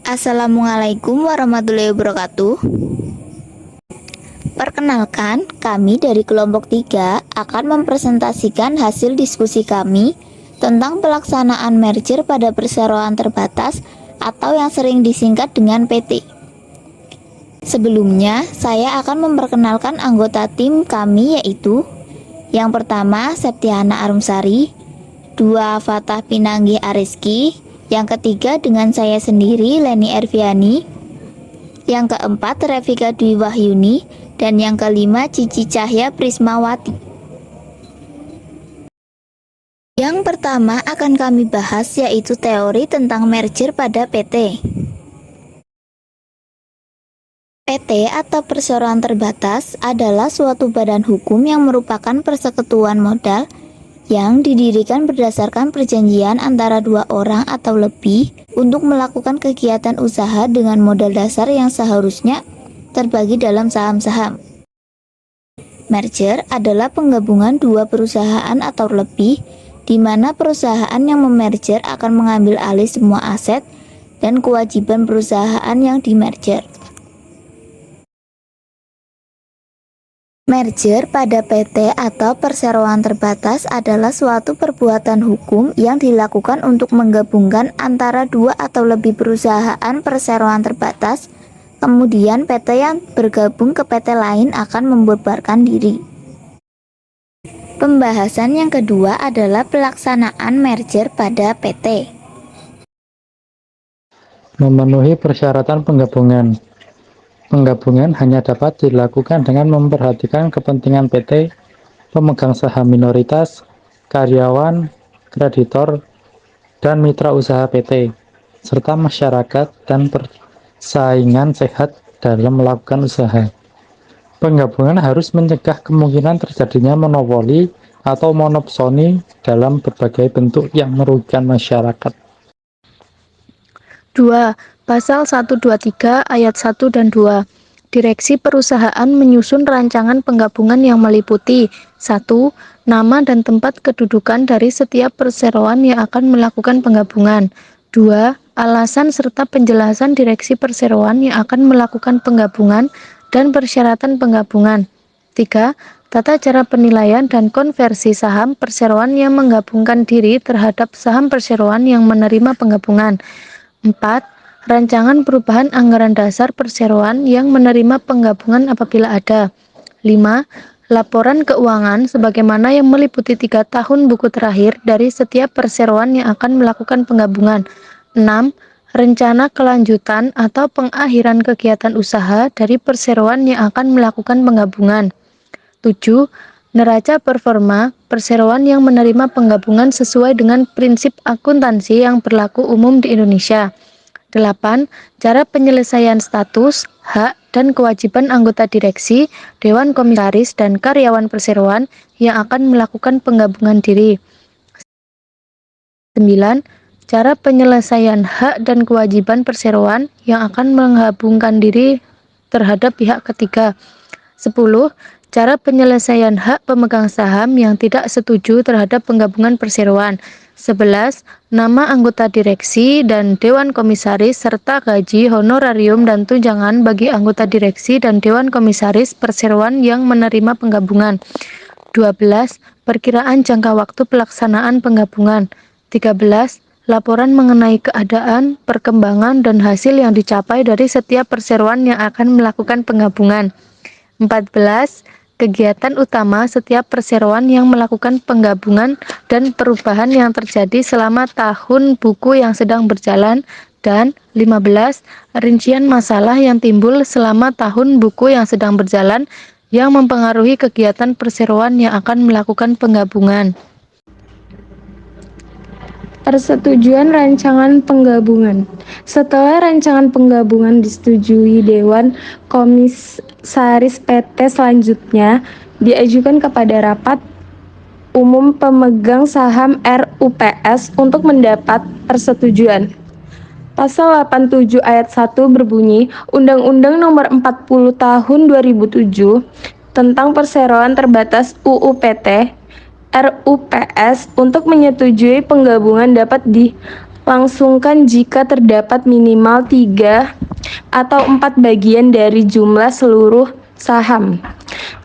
Assalamualaikum warahmatullahi wabarakatuh. Perkenalkan, kami dari kelompok 3 akan mempresentasikan hasil diskusi kami tentang pelaksanaan merger pada perseroan terbatas atau yang sering disingkat dengan PT. Sebelumnya, saya akan memperkenalkan anggota tim kami, yaitu yang pertama Septiana Arumsari, dua Fatah Pinanggih Ariski, yang ketiga dengan saya sendiri Leni Erviani, yang keempat Revika Dwi Wahyuni, dan yang kelima Cici Cahya Prismawati. Yang pertama akan kami bahas yaitu teori tentang merger pada PT. PT atau perseroan terbatas adalah suatu badan hukum yang merupakan persekutuan modal yang didirikan berdasarkan perjanjian antara dua orang atau lebih untuk melakukan kegiatan usaha dengan modal dasar yang seharusnya terbagi dalam saham-saham. Merger adalah penggabungan dua perusahaan atau lebih, di mana perusahaan yang memerger akan mengambil alih semua aset dan kewajiban perusahaan yang dimerger. Merger pada PT atau perseroan terbatas adalah suatu perbuatan hukum yang dilakukan untuk menggabungkan antara dua atau lebih perusahaan perseroan terbatas. Kemudian PT yang bergabung ke PT lain akan membubarkan diri. Pembahasan yang kedua adalah pelaksanaan merger pada PT. Memenuhi persyaratan penggabungan. Penggabungan hanya dapat dilakukan dengan memperhatikan kepentingan PT, pemegang saham minoritas, karyawan, kreditor, dan mitra usaha PT, serta masyarakat dan persaingan sehat dalam melakukan usaha. Penggabungan harus mencegah kemungkinan terjadinya monopoli atau monopsoni dalam berbagai bentuk yang merugikan masyarakat. 2. Pasal 123 ayat 1 dan 2. Direksi perusahaan menyusun rancangan penggabungan yang meliputi 1. Nama dan tempat kedudukan dari setiap perseroan yang akan melakukan penggabungan. 2. Alasan serta penjelasan direksi perseroan yang akan melakukan penggabungan dan persyaratan penggabungan. 3. Tata cara penilaian dan konversi saham perseroan yang menggabungkan diri terhadap saham perseroan yang menerima penggabungan. 4. Rancangan perubahan anggaran dasar perseroan yang menerima penggabungan apabila ada. 5. Laporan keuangan sebagaimana yang meliputi 3 tahun buku terakhir dari setiap perseroan yang akan melakukan penggabungan. 6. Rencana kelanjutan atau pengakhiran kegiatan usaha dari perseroan yang akan melakukan penggabungan. 7. Neraca performa perseroan yang menerima penggabungan sesuai dengan prinsip akuntansi yang berlaku umum di Indonesia. 8. Cara penyelesaian status, hak, dan kewajiban anggota direksi, dewan komisaris, dan karyawan perseroan yang akan melakukan penggabungan diri. 9. Cara penyelesaian hak dan kewajiban perseroan yang akan menggabungkan diri terhadap pihak ketiga. 10. Cara penyelesaian hak pemegang saham yang tidak setuju terhadap penggabungan perseroan. 11. Nama anggota direksi dan dewan komisaris serta gaji, honorarium, dan tunjangan bagi anggota direksi dan dewan komisaris perseroan yang menerima penggabungan. 12. Perkiraan jangka waktu pelaksanaan penggabungan. 13. Laporan mengenai keadaan, perkembangan, dan hasil yang dicapai dari setiap perseroan yang akan melakukan penggabungan. 14. Kegiatan utama setiap perseroan yang melakukan penggabungan dan perubahan yang terjadi selama tahun buku yang sedang berjalan. Dan 15. Rincian masalah yang timbul selama tahun buku yang sedang berjalan yang mempengaruhi kegiatan perseroan yang akan melakukan penggabungan. Persetujuan rancangan penggabungan. Setelah rancangan penggabungan disetujui Dewan Komisaris PT, selanjutnya diajukan kepada Rapat Umum Pemegang Saham RUPS untuk mendapat persetujuan. Pasal 87 ayat 1 berbunyi, Undang-Undang Nomor 40 Tahun 2007 tentang Perseroan Terbatas UU PT RUPS untuk menyetujui penggabungan dapat langsungkan jika terdapat minimal 3 atau 4 bagian dari jumlah seluruh saham.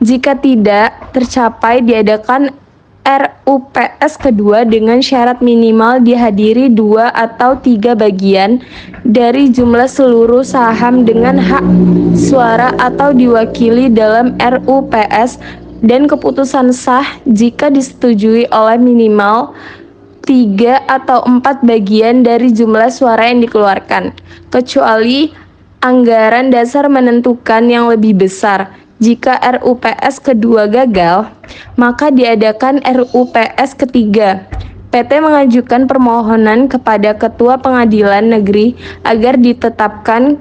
Jika tidak tercapai, diadakan RUPS kedua dengan syarat minimal dihadiri 2 atau 3 bagian dari jumlah seluruh saham dengan hak suara atau diwakili dalam RUPS, dan keputusan sah jika disetujui oleh minimal 3 atau 4 bagian dari jumlah suara yang dikeluarkan, kecuali anggaran dasar menentukan yang lebih besar. Jika RUPS kedua gagal, maka diadakan RUPS ketiga. PT mengajukan permohonan kepada Ketua Pengadilan Negeri agar ditetapkan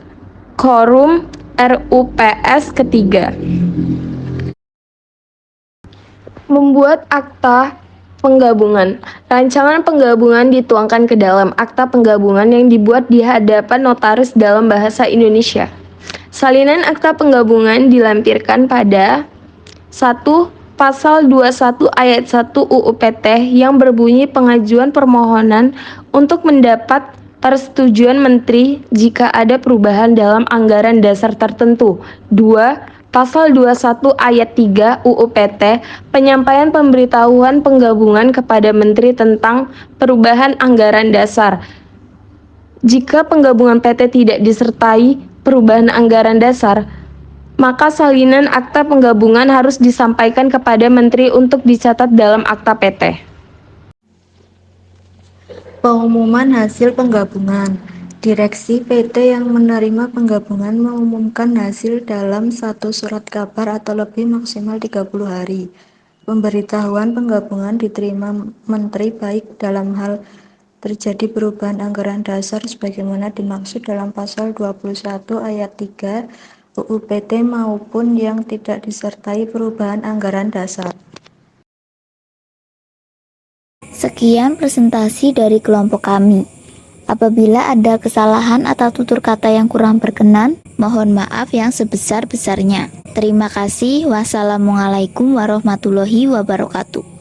quorum RUPS ketiga. Membuat akta penggabungan. Rancangan penggabungan dituangkan ke dalam akta penggabungan yang dibuat di hadapan notaris dalam bahasa Indonesia. Salinan akta penggabungan dilampirkan pada 1. Pasal 21 ayat 1 UU PT yang berbunyi pengajuan permohonan untuk mendapat persetujuan menteri jika ada perubahan dalam anggaran dasar tertentu. 2. Pasal 21 ayat 3 UU PT penyampaian pemberitahuan penggabungan kepada menteri tentang perubahan anggaran dasar. Jika penggabungan PT tidak disertai perubahan anggaran dasar, maka salinan akta penggabungan harus disampaikan kepada menteri untuk dicatat dalam akta PT. Pengumuman hasil penggabungan. Direksi PT yang menerima penggabungan mengumumkan hasil dalam satu surat kabar atau lebih maksimal 30 hari. Pemberitahuan penggabungan diterima menteri baik dalam hal terjadi perubahan anggaran dasar sebagaimana dimaksud dalam pasal 21 ayat 3 UU PT maupun yang tidak disertai perubahan anggaran dasar. Sekian presentasi dari kelompok kami. Apabila ada kesalahan atau tutur kata yang kurang berkenan, mohon maaf yang sebesar-besarnya. Terima kasih. Wassalamualaikum warahmatullahi wabarakatuh.